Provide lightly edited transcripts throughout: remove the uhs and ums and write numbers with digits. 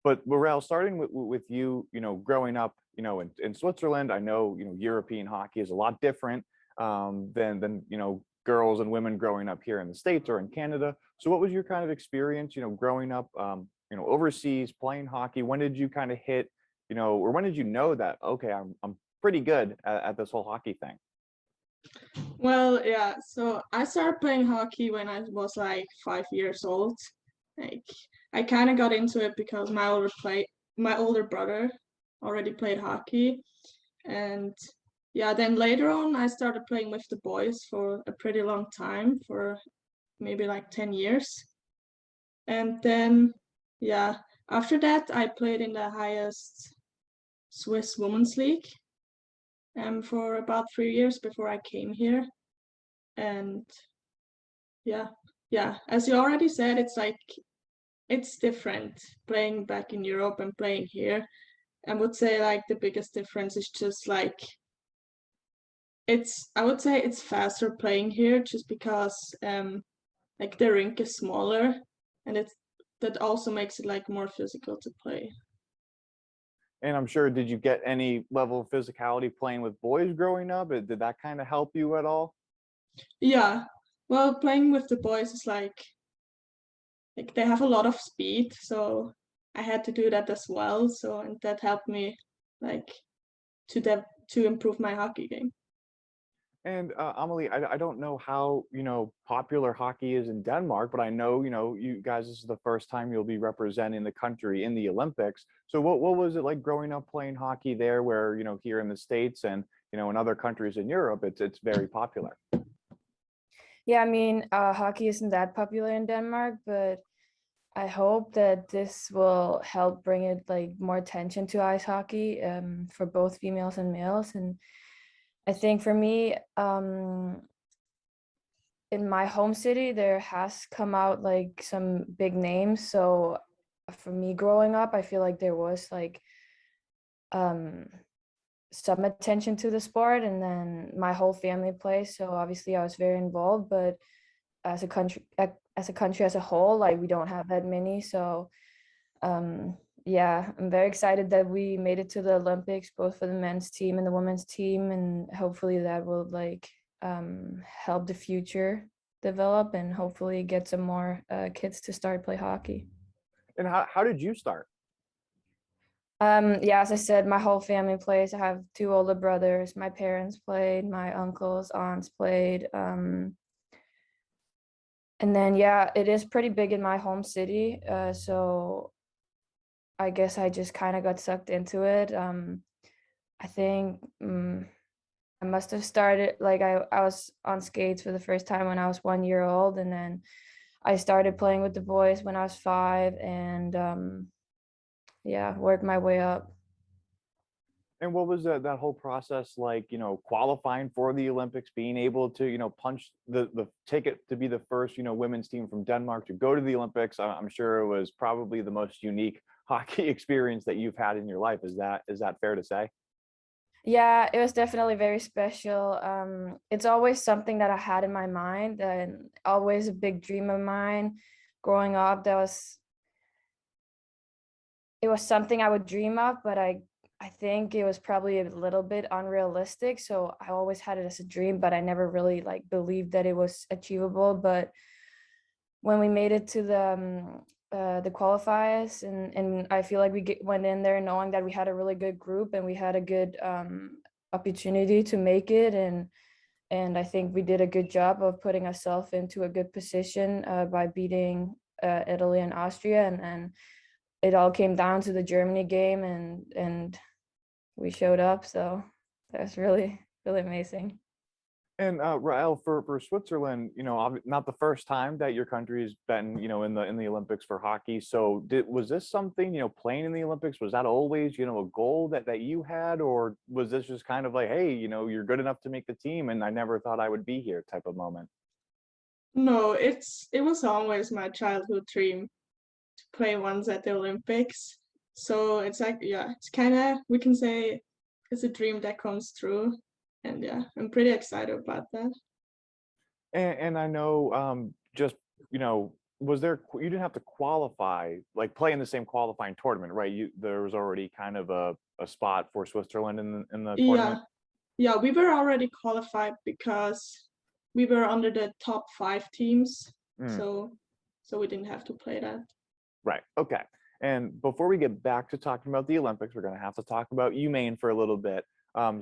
But Rahel, starting with you, growing up, in Switzerland, I know, European hockey is a lot different than girls and women growing up here in the States or in Canada. So what was your kind of experience, growing up, overseas playing hockey? When did you kind of hit, or when did you know that, okay, I'm pretty good at this whole hockey thing? Well, yeah, so I started playing hockey when I was like 5 years old. Like I kind of got into it because my older brother already played hockey. And yeah, then later on I started playing with the boys for a pretty long time, for maybe like 10 years. And then yeah, after that I played in the highest Swiss Women's League for about 3 years before I came here. And yeah, yeah, as you already said, it's different playing back in Europe and playing here. I would say like the biggest difference is just like I would say it's faster playing here just because like the rink is smaller, and that also makes it like more physical to play. And I'm sure, did you get any level of physicality playing with boys growing up? Did that kind of help you at all? Yeah, well, playing with the boys is like they have a lot of speed, so I had to do that as well. So, and that helped me like to improve my hockey game. And Amalie, I don't know how, popular hockey is in Denmark, but I know, you guys, this is the first time you'll be representing the country in the Olympics. So what was it like growing up playing hockey there, where, here in the States and, in other countries in Europe, it's very popular? Yeah, I mean, hockey isn't that popular in Denmark, but I hope that this will help bring it like more attention to ice hockey for both females and males. And I think for me, in my home city, there has come out like some big names. So for me growing up, I feel like there was like some attention to the sport, and then my whole family plays. So obviously I was very involved, but as a country as a whole, like we don't have that many. So yeah, I'm very excited that we made it to the Olympics, both for the men's team and the women's team, and hopefully that will like help the future develop and hopefully get some more kids to start play hockey. And how did you start? Yeah, as I said, my whole family plays. I have two older brothers. My parents played, my uncles, aunts played. And then yeah, it is pretty big in my home city. So I guess I just kind of got sucked into it. I think I must have started, like I was on skates for the first time when I was 1 year old, and then I started playing with the boys when I was 5, and yeah, worked my way up. And what was that whole process like, qualifying for the Olympics, being able to, punch the ticket to be the first, women's team from Denmark to go to the Olympics? I'm sure it was probably the most unique hockey experience that you've had in your life. Is that fair to say? Yeah, it was definitely very special. It's always something that I had in my mind, and always a big dream of mine. Growing up, it was something I would dream of, but I think it was probably a little bit unrealistic. So I always had it as a dream, but I never really like believed that it was achievable. But when we made it to the qualifiers, and I feel like we went in there knowing that we had a really good group and we had a good opportunity to make it, and I think we did a good job of putting ourselves into a good position by beating Italy and Austria, and it all came down to the Germany game, and we showed up. So that was really, really amazing. And Rahel, for Switzerland, not the first time that your country's been, in the Olympics for hockey. So was this something, playing in the Olympics, was that always, a goal that you had, or was this just kind of like, hey, you're good enough to make the team, and I never thought I would be here type of moment? No, it was always my childhood dream to play once at the Olympics. So it's like, yeah, it's kind of, we can say it's a dream that comes true. And yeah, I'm pretty excited about that. And I know, just, was there, you didn't have to qualify, like play in the same qualifying tournament, right? There was already kind of a spot for Switzerland in the tournament. Yeah, we were already qualified because we were under the top 5 teams. So we didn't have to play that. Right. Okay. And before we get back to talking about the Olympics, we're going to have to talk about UMaine for a little bit.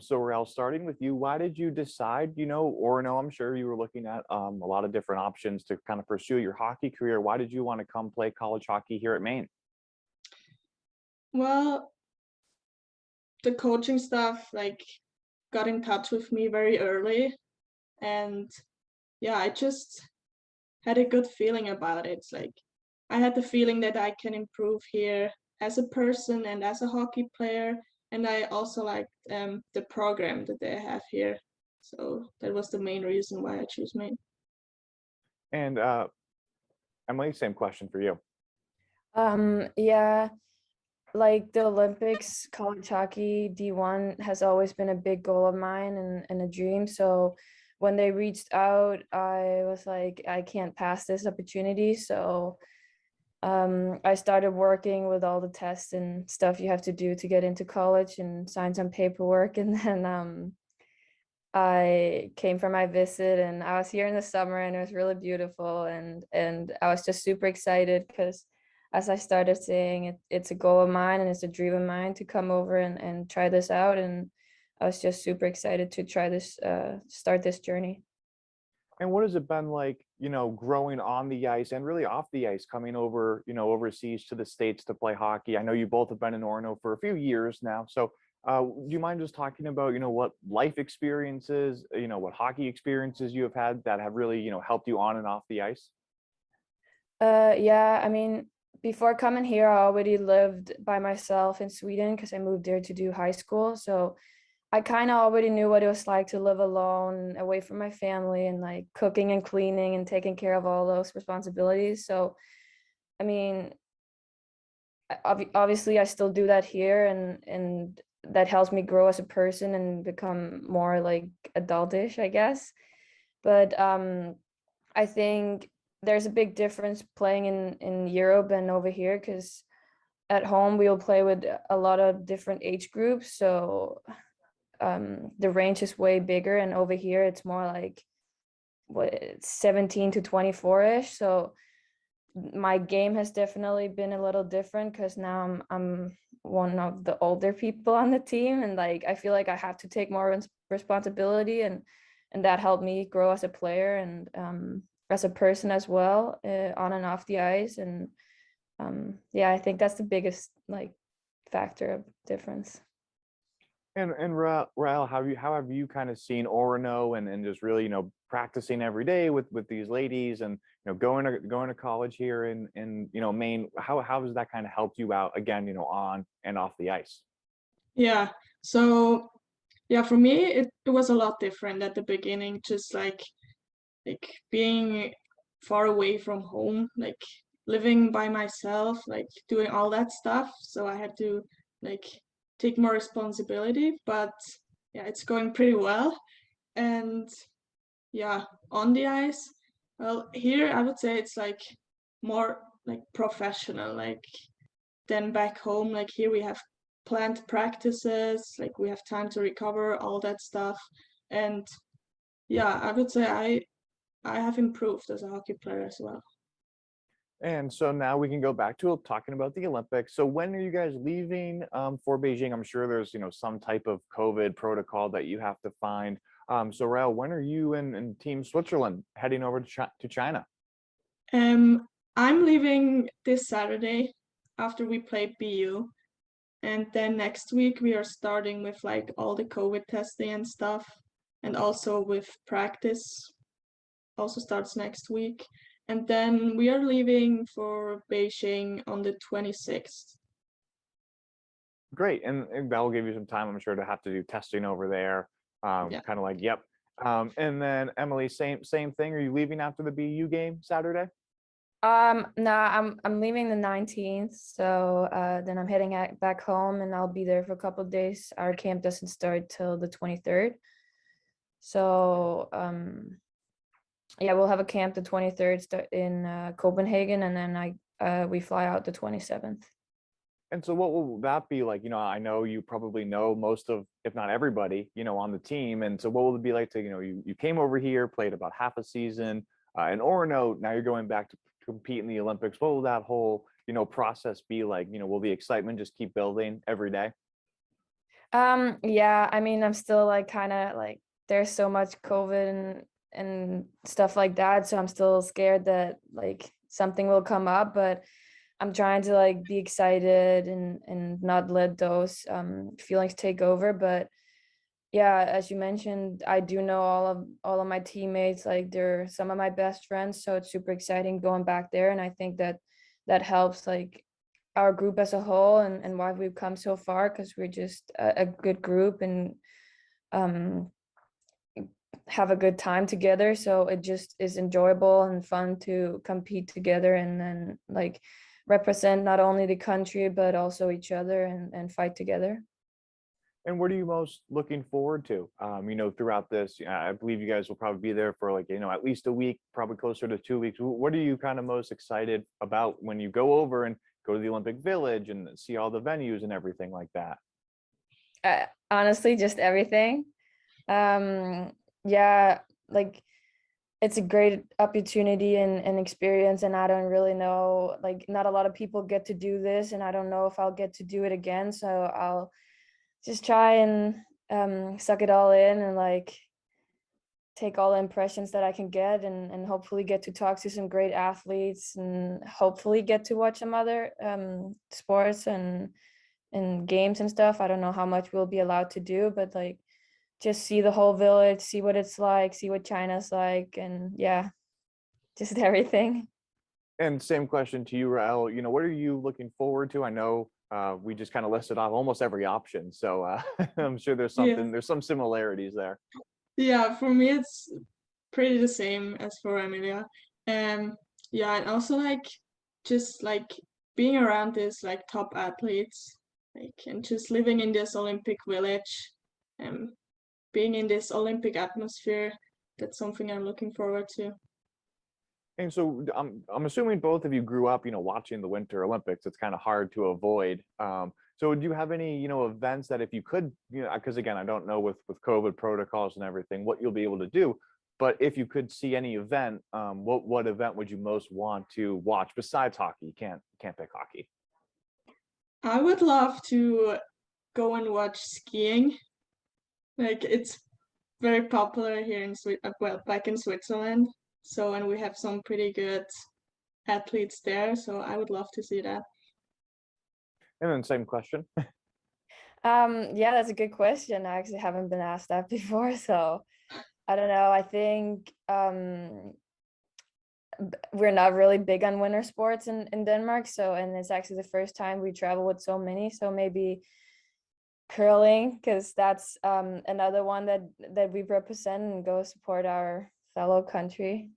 So Rahel, starting with you, why did you decide, or no, I'm sure you were looking at a lot of different options to kind of pursue your hockey career. Why did you want to come play college hockey here at Maine? Well, the coaching staff like got in touch with me very early, and yeah, I just had a good feeling about it. It's like I had the feeling that I can improve here as a person and as a hockey player, and I also liked the program that they have here. So that was the main reason why I chose Maine. And Emily, same question for you. Yeah, like the Olympics, college hockey, D1 has always been a big goal of mine and a dream. So when they reached out, I was like, I can't pass this opportunity. So I started working with all the tests and stuff you have to do to get into college and sign some paperwork. And then I came for my visit, and I was here in the summer, and it was really beautiful. And I was just super excited because as I started saying, it's a goal of mine and it's a dream of mine to come over and try this out. And I was just super excited to try this, start this journey. And what has it been like, growing on the ice and really off the ice, coming over, overseas to the States to play hockey? I know you both have been in Orono for a few years now. So do you mind just talking about, what life experiences, what hockey experiences you have had that have really, helped you on and off the ice? Yeah, I mean, before coming here, I already lived by myself in Sweden because I moved there to do high school. So I kind of already knew what it was like to live alone, away from my family, and like cooking and cleaning and taking care of all those responsibilities. So, I mean, obviously I still do that here, and that helps me grow as a person and become more like adultish, I guess. But I think there's a big difference playing in Europe and over here, because at home we'll play with a lot of different age groups. So the range is way bigger, and over here it's more like 17 to 24-ish. So my game has definitely been a little different because now I'm one of the older people on the team, and like I feel like I have to take more responsibility, and that helped me grow as a player and as a person as well, on and off the ice. And yeah, I think that's the biggest like factor of difference. And Rahel, how have you kind of seen Orono and just really, practicing every day with these ladies and, going to college here in Maine? How has that kind of helped you out again, on and off the ice? Yeah. So yeah, for me it was a lot different at the beginning, just like being far away from home, like living by myself, like doing all that stuff. So I had to like take more responsibility, but yeah, it's going pretty well. And yeah, on the ice, well, here I would say it's like more like professional, like than back home. Like here we have planned practices, like we have time to recover, all that stuff. And yeah, I would say I have improved as a hockey player as well. And so now we can go back to talking about the Olympics. So when are you guys leaving for Beijing? I'm sure there's, some type of COVID protocol that you have to find. So Rahel, when are you and Team Switzerland heading over to China? I'm leaving this Saturday after we play BU. And then next week we are starting with like all the COVID testing and stuff. And also with practice also starts next week. And then we are leaving for Beijing on the 26th. Great, and that'll give you some time, I'm sure, to have to do testing over there. Yeah. Kind of like, yep. And then Emily, same thing. Are you leaving after the BU game Saturday? No, I'm leaving the 19th, so then I'm heading back home, and I'll be there for a couple of days. Our camp doesn't start till the 23rd. So yeah, we'll have a camp the 23rd in Copenhagen, and then we fly out the 27th. And so what will that be like? I know you probably know most of, if not everybody, on the team. And so what will it be like to, you came over here, played about half a season, in Orono, now you're going back to compete in the Olympics. What will that whole, process be like? Will the excitement just keep building every day? Yeah, I mean, I'm still like kind of like there's so much COVID and stuff like that, so I'm still scared that like something will come up, but I'm trying to like be excited and not let those feelings take over. But yeah, as you mentioned, I do know all of my teammates, like they're some of my best friends, so it's super exciting going back there, and I think that that helps like our group as a whole and why we've come so far, because we're just a good group and um have a good time together. So it just is enjoyable and fun to compete together and then like represent not only the country but also each other and fight together. And what are you most looking forward to, throughout this? I believe you guys will probably be there for like, at least a week, probably closer to 2 weeks. What are you kind of most excited about when you go over and go to the Olympic Village and see all the venues and everything like that? Honestly, just everything. Yeah, like it's a great opportunity and experience, and I don't really know, like not a lot of people get to do this, and I don't know if I'll get to do it again, so I'll just try and suck it all in and like take all the impressions that I can get and hopefully get to talk to some great athletes and hopefully get to watch some other sports and games and stuff. I don't know how much we'll be allowed to do, but like just see the whole village, see what it's like, see what China's like, and yeah, just everything. And same question to you, Rahel. What are you looking forward to? I know we just kind of listed off almost every option, so I'm sure Yeah. there's some similarities there. Yeah, for me it's pretty the same as for Amelia. Yeah, and also like just like being around this like top athletes, like and just living in this Olympic village, and being in this Olympic atmosphere, that's something I'm looking forward to. And so I'm assuming both of you grew up, watching the Winter Olympics. It's kind of hard to avoid. So do you have any, events that if you could, because again, I don't know with COVID protocols and everything, what you'll be able to do, but if you could see any event, what event would you most want to watch besides hockey? You can't pick hockey. I would love to go and watch skiing. Like it's very popular here in well, back in Switzerland. So, and we have some pretty good athletes there. So I would love to see that. And then same question. Yeah, that's a good question. I actually haven't been asked that before, so I don't know. I think we're not really big on winter sports in Denmark, so and it's actually the first time we travel with so many, so maybe curling, because that's another one that we represent and go support our fellow country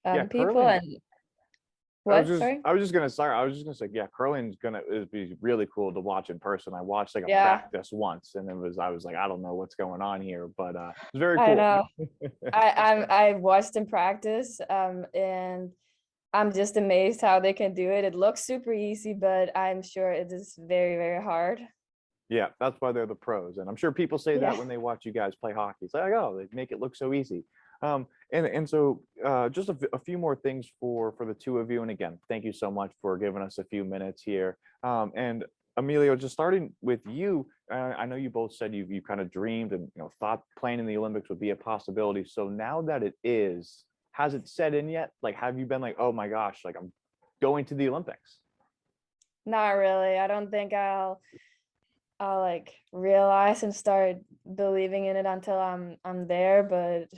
Yeah, people. curling. And what, sorry? I was just gonna sorry, I was just gonna say, yeah, curling's gonna it'd be really cool to watch in person. I watched like a Yeah, practice once and I was like, I don't know what's going on here, but it's very I cool. know. I watched in practice and I'm just amazed how they can do it. It looks super easy, but I'm sure it is very, very hard. Yeah, that's why they're the pros. And I'm sure people say that Yeah. when they watch you guys play hockey. It's like, oh, they make it look so easy. And so just a few more things for the two of you. And again, thank you so much for giving us a few minutes here. And Emilio, just starting with you, I know you both said you kind of dreamed and thought playing in the Olympics would be a possibility. So now that it is, has it set in yet? Like, have you been like, oh my gosh, like I'm going to the Olympics? Not really. I don't think I'll like realize and start believing in it until I'm there. But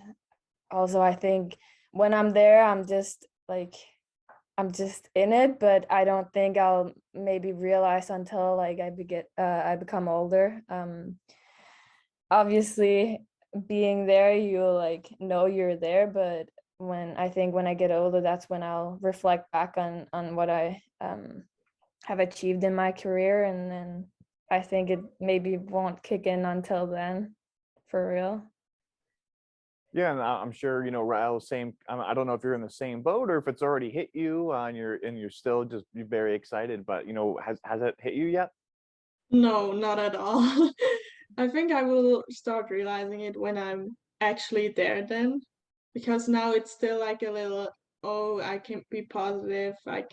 also I think when I'm there, I'm just in it, but I don't think I'll maybe realize until like I become older. Obviously being there, you'll like know you're there, but when I get older, that's when I'll reflect back on what I have achieved in my career, and then I think it maybe won't kick in until then, for real. Yeah, and I'm sure, Rahel, same. I don't know if you're in the same boat or if it's already hit you, and you're still just very excited. But has it hit you yet? No, not at all. I think I will start realizing it when I'm actually there then, because now it's still like a little, oh, I can't be positive. I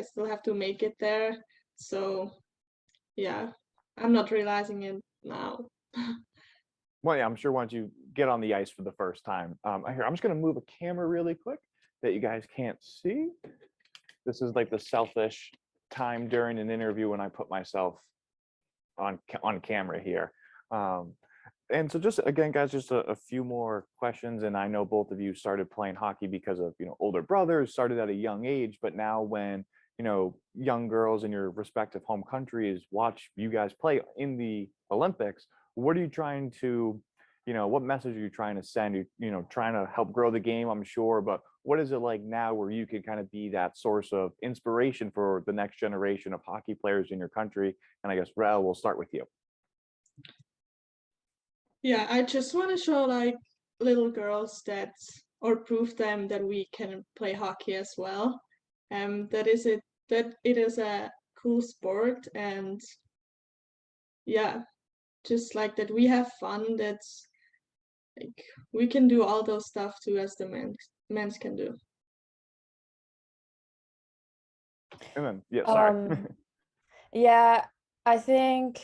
still have to make it there. So yeah, I'm not realizing it now. Well, yeah, I'm sure once you get on the ice for the first time. Here, I'm just gonna move a camera really quick that you guys can't see. This is like the selfish time during an interview when I put myself on camera here. And so just again, guys, just a few more questions. And I know both of you started playing hockey because of, older brothers, started at a young age, but now when, young girls in your respective home countries watch you guys play in the Olympics, what are you trying to, what message are you trying to send? Trying to help grow the game, I'm sure, but what is it like now where you can kind of be that source of inspiration for the next generation of hockey players in your country? And I guess, Rahel, we'll start with you. Yeah, I just want to show like little girls that, or prove them that we can play hockey as well. That it is a cool sport, and yeah, just like that we have fun. That's like we can do all those stuff too as the men's can do. And then, yeah, sorry. Yeah, I think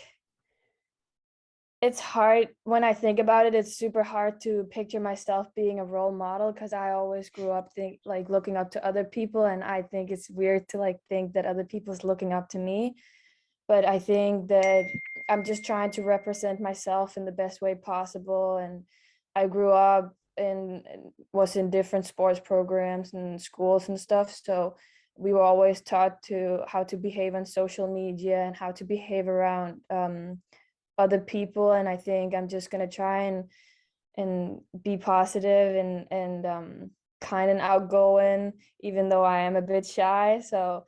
it's hard when I think about it. It's super hard to picture myself being a role model because I always grew up looking up to other people, and I think it's weird to think that other people's looking up to me. But I think that I'm just trying to represent myself in the best way possible. And I grew up and was in different sports programs and schools and stuff. So we were always taught how to behave on social media and how to behave around other people. And I think I'm just gonna try and be positive and kind and outgoing, even though I am a bit shy. So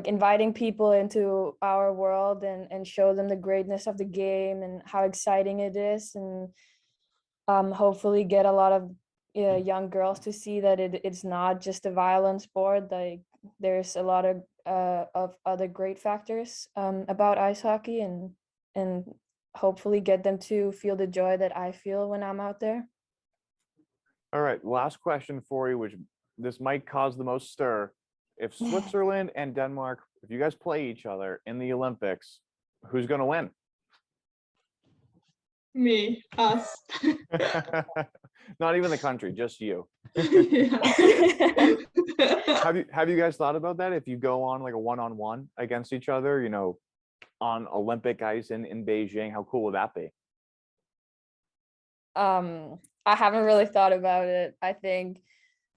inviting people into our world and show them the greatness of the game and how exciting it is, and hopefully get a lot of young girls to see that it's not just a violent sport. Like there's a lot of other great factors about ice hockey, and hopefully get them to feel the joy that I feel when I'm out there. All right, last question for you, which this might cause the most stir. If Switzerland and Denmark, if you guys play each other in the Olympics, who's going to win? Me, us. Not even the country, just you. Yeah. Have you guys thought about that? If you go on like a one-on-one against each other, on Olympic ice in Beijing, how cool would that be? I haven't really thought about it. I think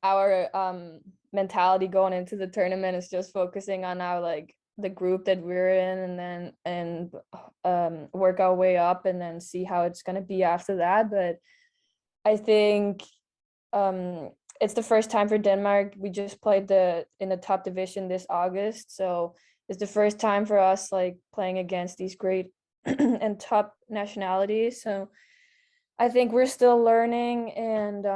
our mentality going into the tournament is just focusing on our the group that we're in, and then work our way up and then see how it's going to be after that. But I think it's the first time for Denmark. We just played in the top division this August, so it's the first time for us playing against these great and top nationalities. So I think we're still learning, and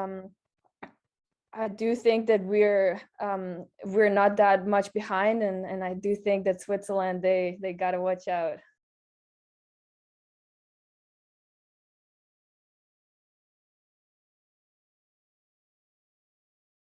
I do think that we're not that much behind, and I do think that Switzerland, they gotta watch out.